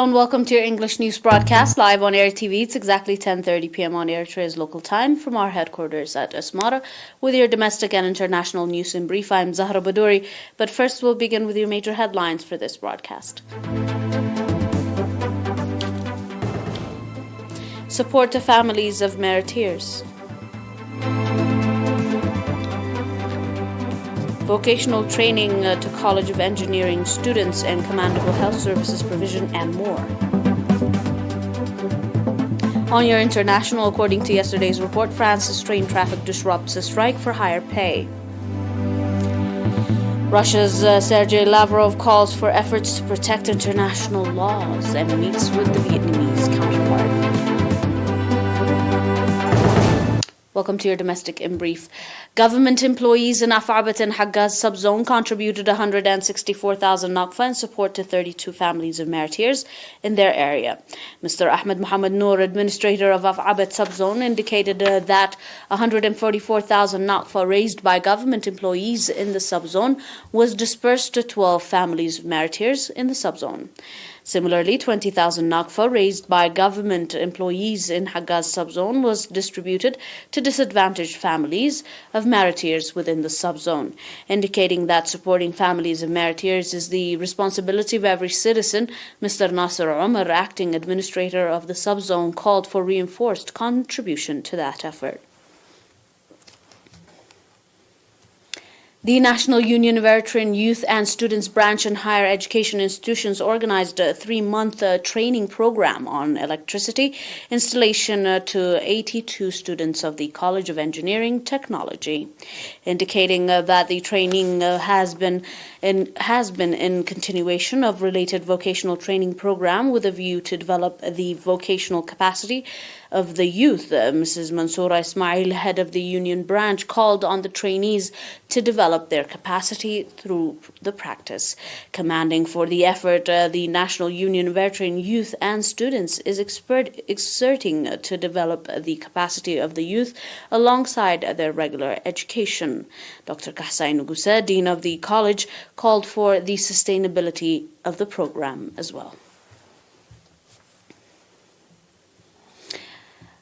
and welcome to your English news broadcast live on ERi-TV. It's exactly 10:30 p.m. on Eritrea's local time from our headquarters at Asmara with your domestic and international news in brief. I'm Zahra Badouri, but first we'll begin with your major headlines for this broadcast. Support to families of Eritreans. Vocational training to College of Engineering students and Commandable Health Services provision and more. On your international, according to yesterday's report, France's train traffic disrupts a strike for higher pay. Russia's Sergei Lavrov calls for efforts to protect international laws and meets with the Vietnamese counterpart. Welcome to your domestic in brief. Government employees in Afabat and Haggaz subzone contributed 164,000 nakfa in support to 32 families of Eritreans in their area. Mr. Ahmed Mohammed Noor, administrator of Afabat subzone, indicated that 144,000 nakfa raised by government employees in the subzone was dispersed to 12 families of Eritreans in the subzone. Similarly, 20,000 nakfa raised by government employees in Haggaz subzone was distributed to disadvantaged families of Eritreans within the subzone, indicating that supporting families of Eritreans is the responsibility of every citizen. Mr. Nasser Omar, acting administrator of the subzone, called for reinforced contribution to that effort. The National Union of Eritrean Youth and Students Branch and Higher Education Institutions organized a 3-month training program on electricity installation to 82 students of the College of Engineering Technology, indicating that the training has been in continuation of related vocational training program with a view to develop the vocational capacity of the youth. Mrs. Mansoura Ismail, head of the union branch, called on the trainees to develop their capacity through the practice. Commanding for the effort, the National Union of Eritrean Youth and Students is exerting to develop the capacity of the youth alongside their regular education. Dr. Kahsai Nugusa, dean of the college, called for the sustainability of the program as well.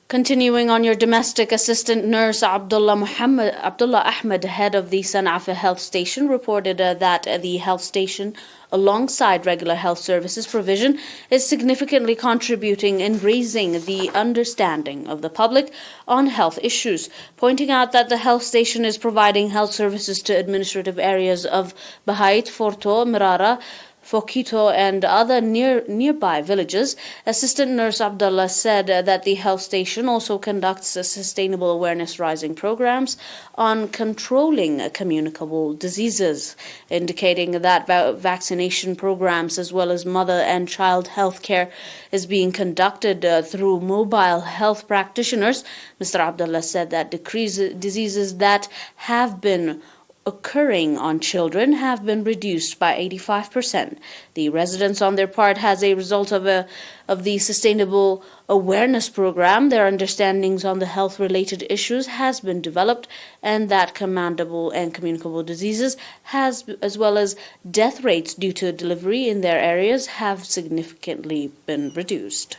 Continuing on your domestic, assistant nurse Abdullah Ahmed, head of the Sana'a Health Station, reported that the health station, alongside regular health services provision, is significantly contributing in raising the understanding of the public on health issues, pointing out that the health station is providing health services to administrative areas of Bahait, Forto, Mirara, Fokito and other nearby villages. Assistant Nurse Abdullah said that the health station also conducts sustainable awareness raising programs on controlling communicable diseases, indicating that vaccination programs as well as mother and child health care is being conducted through mobile health practitioners. Mr. Abdullah said that diseases that have been occurring on children have been reduced by 85%. The residents, on their part, as a result of the sustainable awareness program, their understandings on the health-related issues has been developed, and that commandable and communicable diseases as well as death rates due to delivery in their areas have significantly been reduced.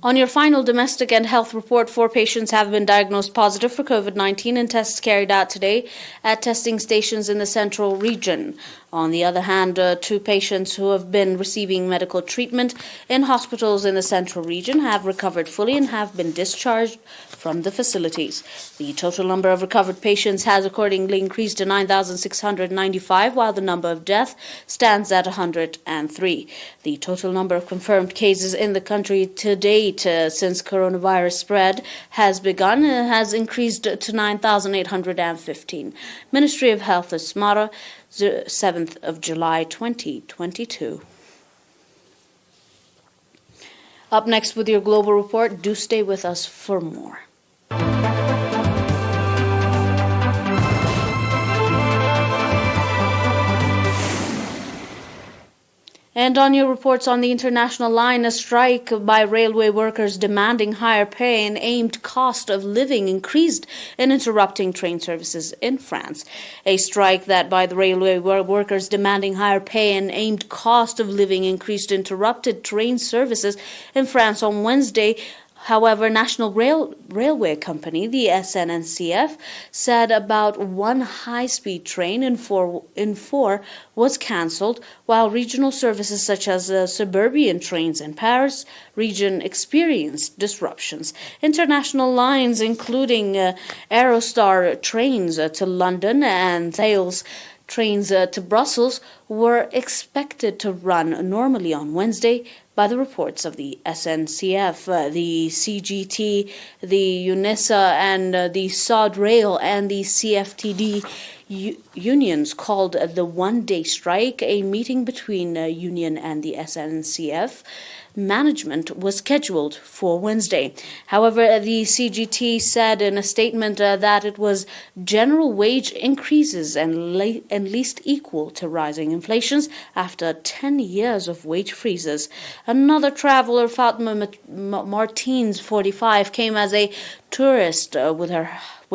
On your final domestic and health report, 4 patients have been diagnosed positive for COVID-19 in tests carried out today at testing stations in the central region. On the other hand, 2 patients who have been receiving medical treatment in hospitals in the central region have recovered fully and have been discharged from the facilities. The total number of recovered patients has accordingly increased to 9,695, while the number of deaths stands at 103. The total number of confirmed cases in the country to date since coronavirus spread has begun has increased to 9,815. Ministry of Health, Asmara, 7th of July 2022. Up next with your global report. Do stay with us for more. And on your reports on the international line, a strike by railway workers demanding higher pay and aimed cost of living increased and interrupting train services in France. A strike that by the railway workers demanding higher pay and aimed cost of living increased interrupted train services in France on Wednesday. However, National Railway Company, the SNCF, said about one high-speed train in four was cancelled, while regional services such as suburban trains in Paris region experienced disruptions. International lines, including Eurostar trains to London and Thales trains to Brussels, were expected to run normally on Wednesday. By the reports of the SNCF, the CGT, the UNISA, and the SOD Rail and the CFTD unions called the one-day strike. A meeting between union and the SNCF management was scheduled for Wednesday. However, the CGT said in a statement that it was general wage increases and least equal to rising inflations after 10 years of wage freezes. Another traveler, Fatma Martins, 45, came as a tourist with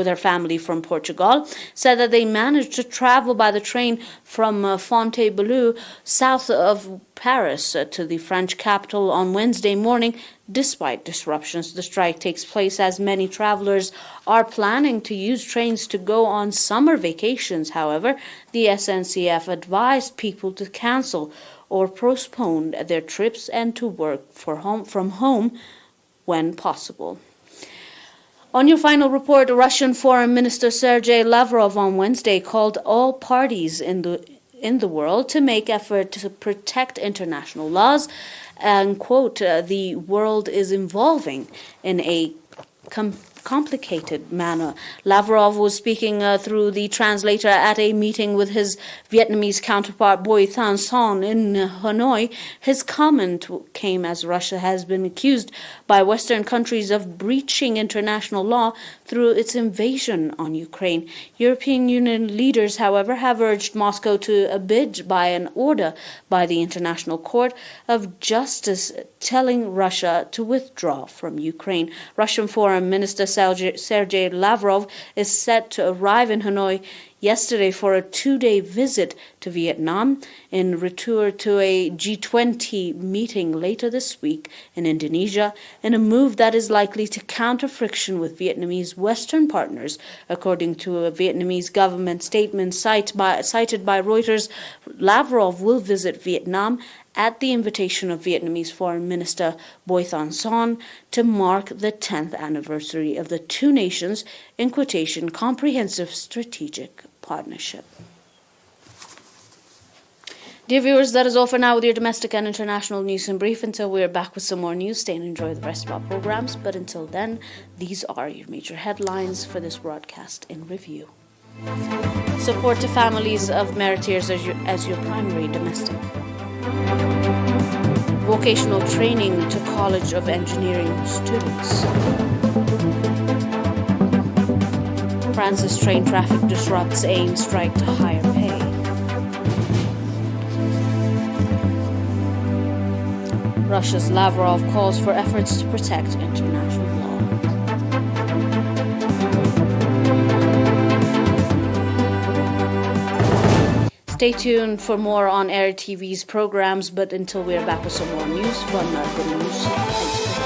her family from Portugal, said that they managed to travel by the train from Fontainebleau, south of Paris, to the French capital on Wednesday morning, despite disruptions. The strike takes place as many travelers are planning to use trains to go on summer vacations. However, the SNCF advised people to cancel or postpone their trips and to work from home when possible. On your final report, Russian Foreign Minister Sergei Lavrov on Wednesday called all parties in the world to make effort to protect international laws and, quote, the world is evolving in a complicated manner. Lavrov was speaking through the translator at a meeting with his Vietnamese counterpart Bui Thanh Son in Hanoi. His comment came as Russia has been accused by Western countries of breaching international law through its invasion on Ukraine. European Union leaders, however, have urged Moscow to abide by an order by the International Court of Justice telling Russia to withdraw from Ukraine. Russian Foreign Minister Sergei Lavrov is set to arrive in Hanoi yesterday for a 2-day visit to Vietnam in return to a G20 meeting later this week in Indonesia, in a move that is likely to counter friction with Vietnamese Western partners. According to a Vietnamese government statement cited by Reuters, Lavrov will visit Vietnam at the invitation of Vietnamese Foreign Minister Bui Thanh Son to mark the 10th anniversary of the two nations, in quotation, comprehensive strategic partnership. Dear viewers, that is all for now with your domestic and international news in brief. Until we're back with some more news, stay and enjoy the rest of our programs. But until then, these are your major headlines for this broadcast in review. Support to families of meriters as your primary domestic. Vocational training to College of Engineering students. France's train traffic disrupts AIM strike to higher pay. Russia's Lavrov calls for efforts to protect international law. Stay tuned for more on ERi-TV's programs, but until we're back with some more news from the news. Thanks for